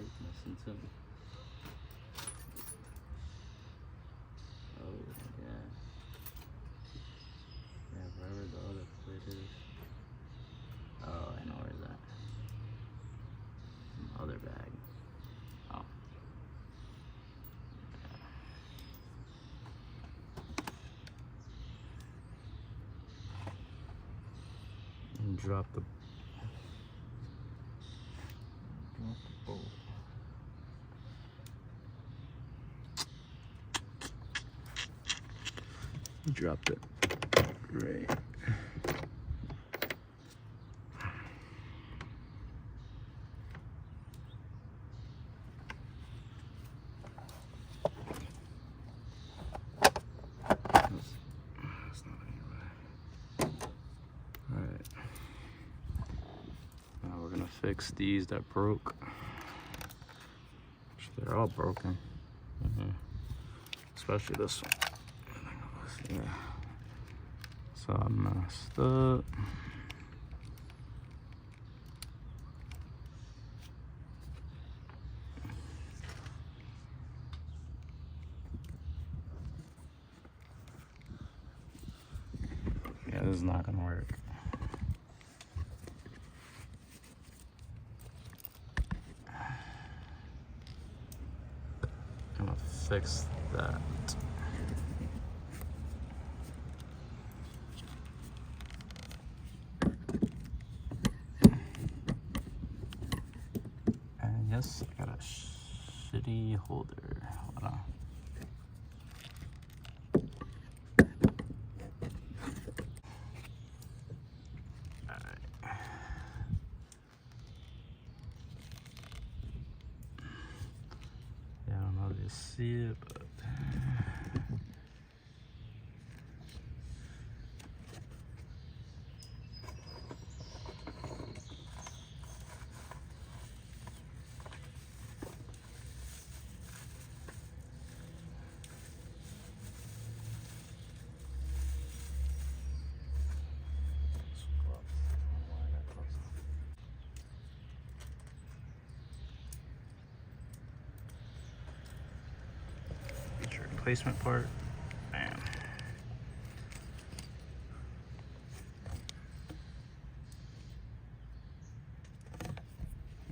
plate missing too. Oh yeah. Yeah, wherever the other plate is. Oh, I know where's that. Some other bag. Oh. And drop the bolt. Dropped it right. That's not anywhere. Alright. Now we're gonna fix these that broke. They're all broken. Especially this one. Yeah. So I messed up. Yeah, this is not gonna work. I'm gonna fix that. And yes, I got a shitty holder. Hold on. Yeah, I don't know if you see it, but get your replacement part. Bam.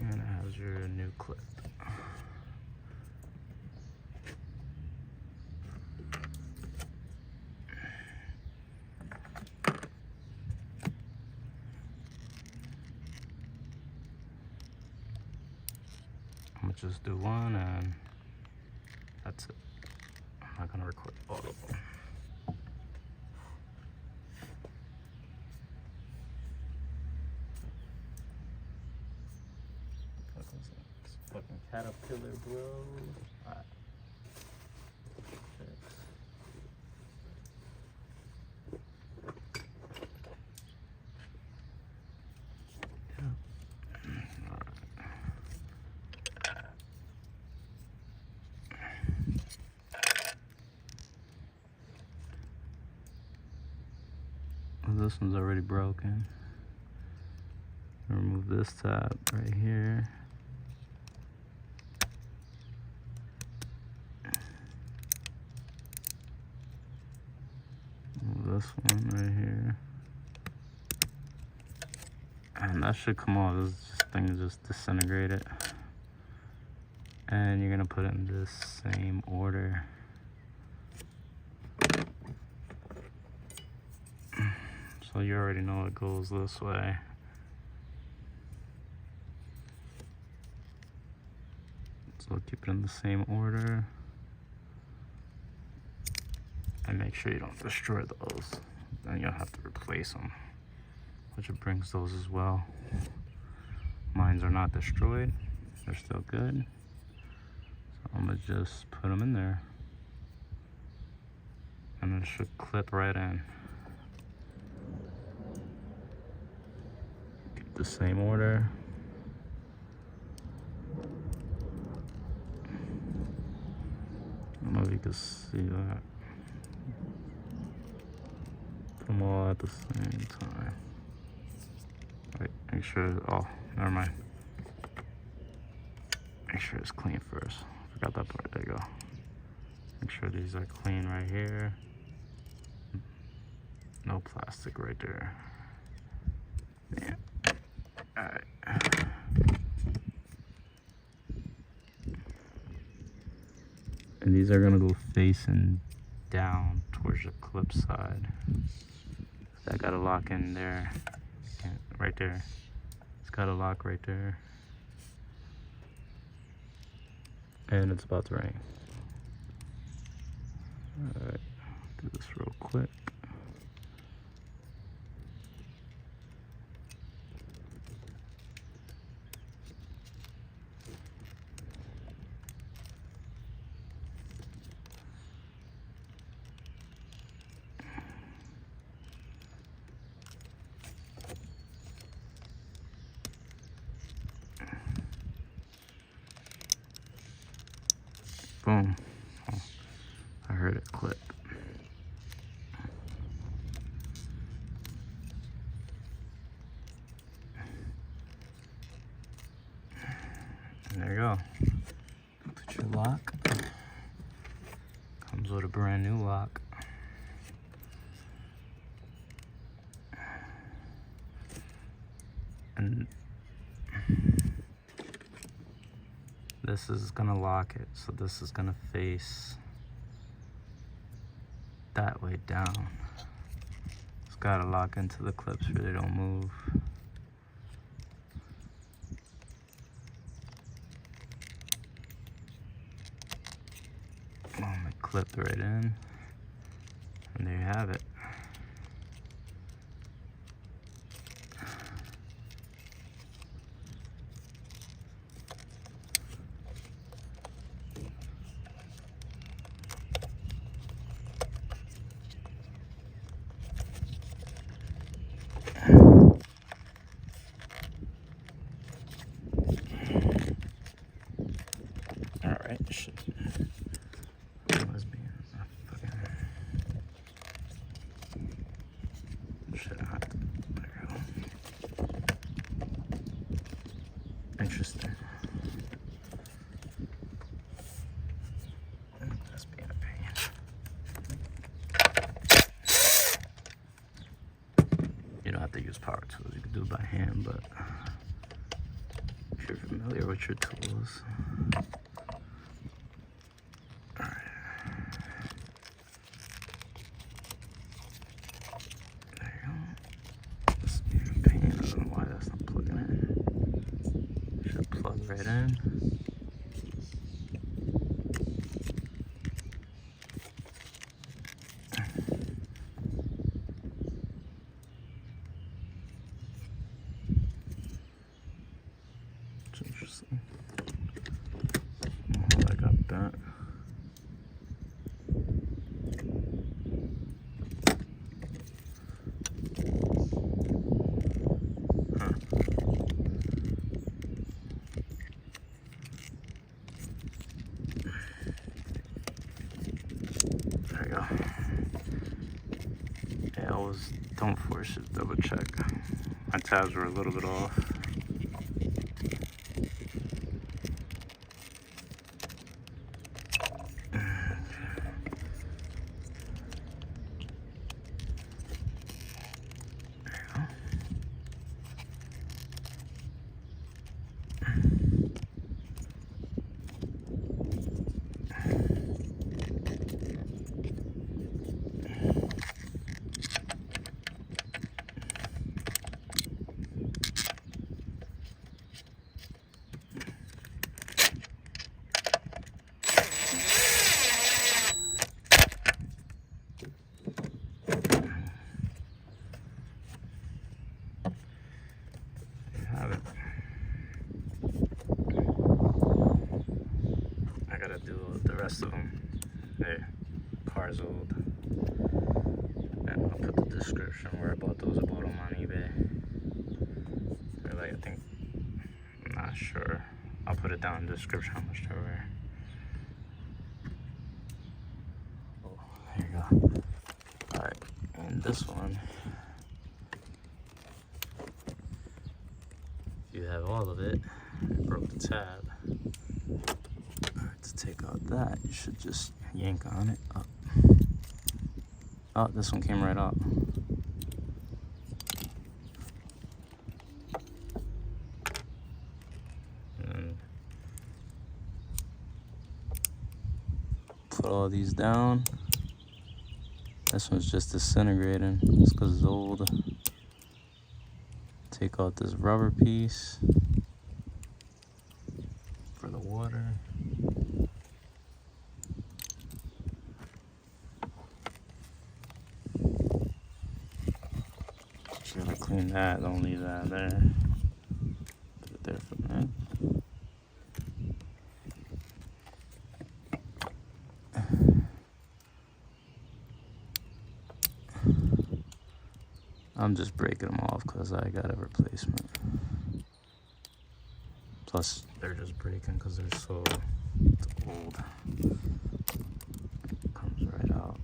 And it has your new clip. I'm gonna just do one and that's it. I'm not gonna record all of them. Fucking Caterpillar, bro. Alright. This one's already broken. Remove this tab right here. Remove this one right here. And that should come off. This thing is just disintegrated. And you're gonna put it in this same order. So you already know it goes this way. So keep it in the same order. And make sure you don't destroy those. Then you'll have to replace them. Which it brings those as well. Mines are not destroyed. They're still good. So I'm gonna just put them in there. And it should clip right in. Keep the same order. I don't know if you can see that. Put them all at the same time. Wait, make sure, oh, never mind. make sure it's clean first. Forgot that part. There you go. Make sure these are clean right here. No plastic right there. Yeah. Alright. And these are gonna go facing down towards the clip side. That got a lock in there. Right there. It's got a lock right there. And it's about to rain. Alright, do this real quick. Boom. Oh, I heard it click. And there you go. Put your lock. Comes with a brand new lock. And this is gonna lock it, so this is gonna face that way down. It's gotta lock into the clips so they don't move. I'm clipped right in, and there you have it. Alright, shit. Interesting. That's being a pain. You don't have to use power tools, you can do it by hand, but if you're familiar with your tools. Alright. There you go. This is being a pain. I don't know why that's not plugging in. Should plug right in. It's interesting. Oh, I got that. There you go. Yeah, always don't force it, double check. My tabs were a little bit off. Have it. I gotta do the rest of them. Hey, car's old. And I'll put the description where I bought those. I bought them on eBay. They're like, I think, I'm not sure. I'll put it down in the description how much they were. Oh, there you go. Alright, and this one, you have all of it. I broke the tab. To take out that, you should just yank on it up. Oh, this one came right out. And put all these down. This one's just disintegrating just because it's old. Take out this rubber piece for the water. Just gotta clean that, don't leave that there. Put it there for a minute. I'm just breaking them off because I got a replacement. Plus, they're just breaking because they're so old. It comes right out.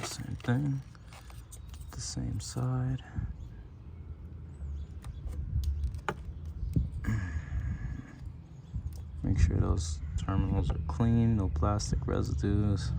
Same thing, the same side. Make sure those terminals are clean, no plastic residues.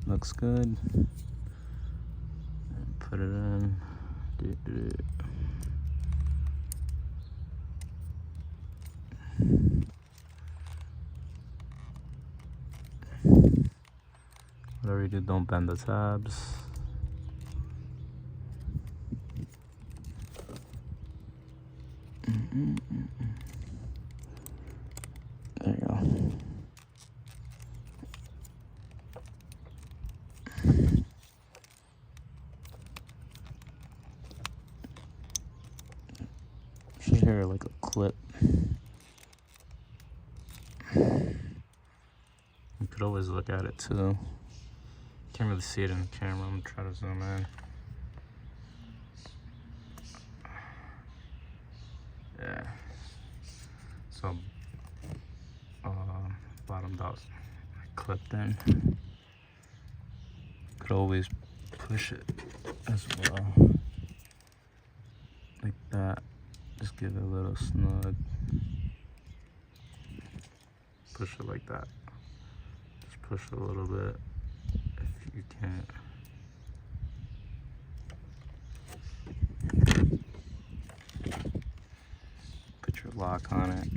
Looks good. And put it in. Whatever you do, don't bend the tabs. There you go. Should hear like a clip. You could always look at it too. Can't really see it in the camera. I'm gonna try to zoom in. Yeah. So, bottomed out, clipped in. Could always push it as well, like that. Just give it a little snug. Push it like that. Just push it a little bit if you can't. Put your lock on it.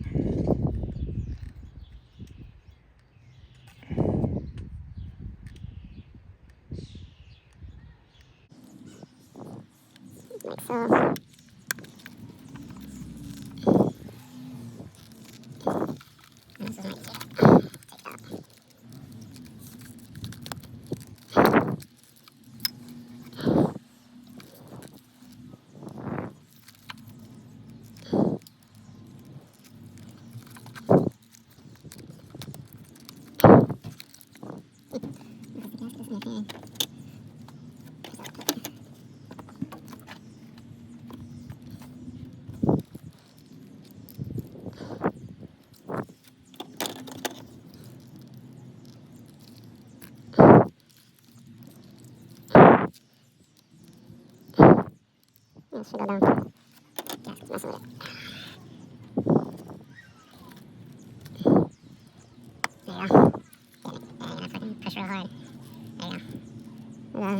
Like so. This is my key. It should go down. Yeah, it's messing with it.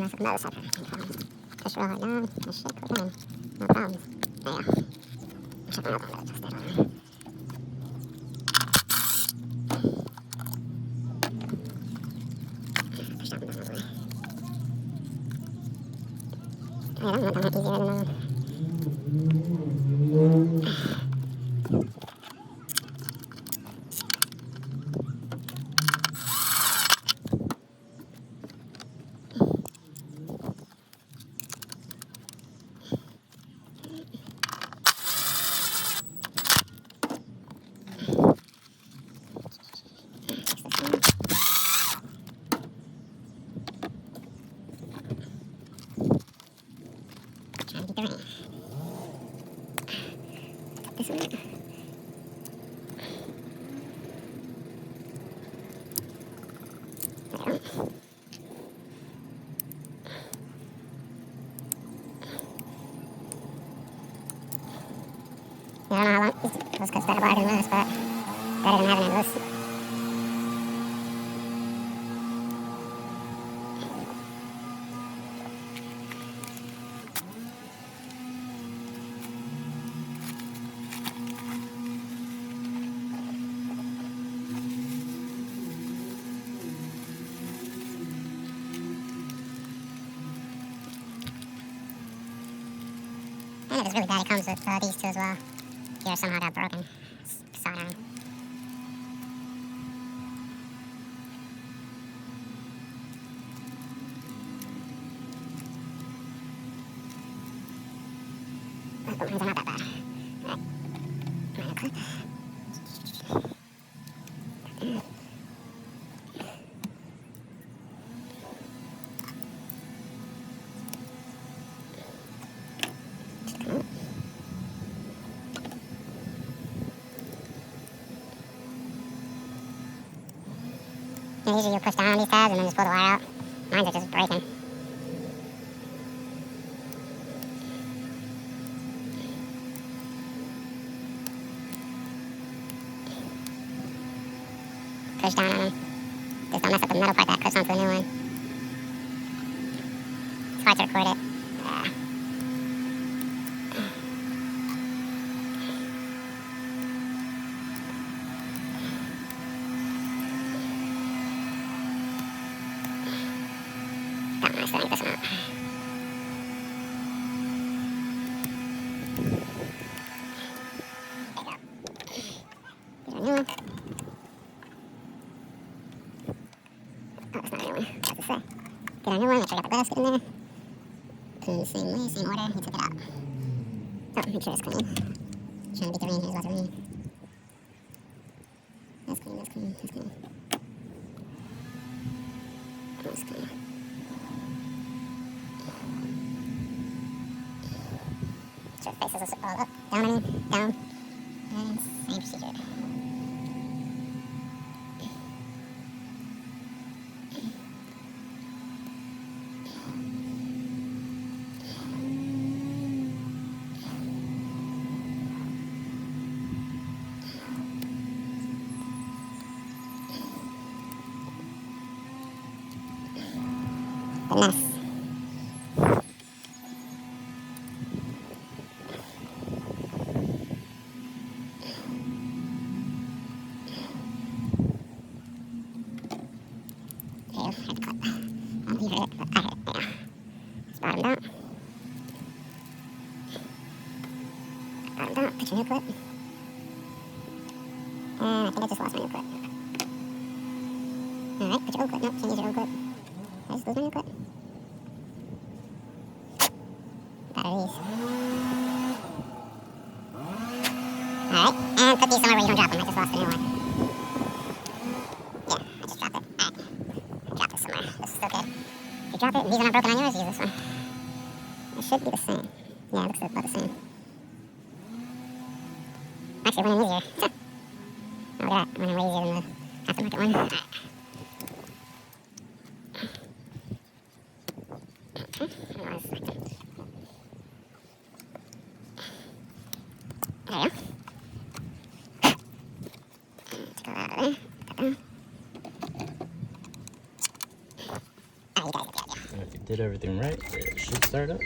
that's another side. Push real hard down. That shit click in. No problems. There you go. Check my other one. Just that one. Push that one down all the way. Yeah, that one went down easier than that one. Trying to beat the rain. This one. There we go. Yeah, I don't know how long those cuts better bargain than this, but better than having it loose. And if it's really bad, it comes with these two as well. Here somehow got broken. Soldering. But mine's not that bad. Alright. Minor clip. Yeah, usually you push down on these tabs and then just pull the wire out. Mine are just breaking. Push down on them. Just don't mess up the metal part that clips onto the new one. It's hard to record it. Got my still need this one out. There you go. Here's our new one. Oh, it's not a new one. What's it say? Get our new one, make sure we got the gasket in there. Clean the same way, same order. He took it out. Oh, make sure it's clean. Trying to beat the rain. Here's lots of rain. That's clean, that's clean, that's clean. That's clean. Sure, faces us all up, down, I mean, down. And same procedure. The mess. Ew, I had to clip. I don't know if you heard it, but I heard it. Yeah. Just brought him down. Brought him down. Put your new clip. And I think I just lost my new clip. Alright, put your old clip. Nope, can't use your old clip. Did I just lose my new clip? Batteries. Alright, and put these somewhere where you don't drop them. I just lost the new one. Yeah, I just dropped it. Alright. I dropped it somewhere. This is still good. If you drop it and these are not broken on yours, use this one. It should be the same. Yeah, it looks about the same. Actually, it went in easier. Oh, look at that. It went in way easier than the aftermarket one. Alright. Okay, hang on a second. There you go. Take all that out of there. Put that down. Ah, you guys get the idea. did everything right, it should start up.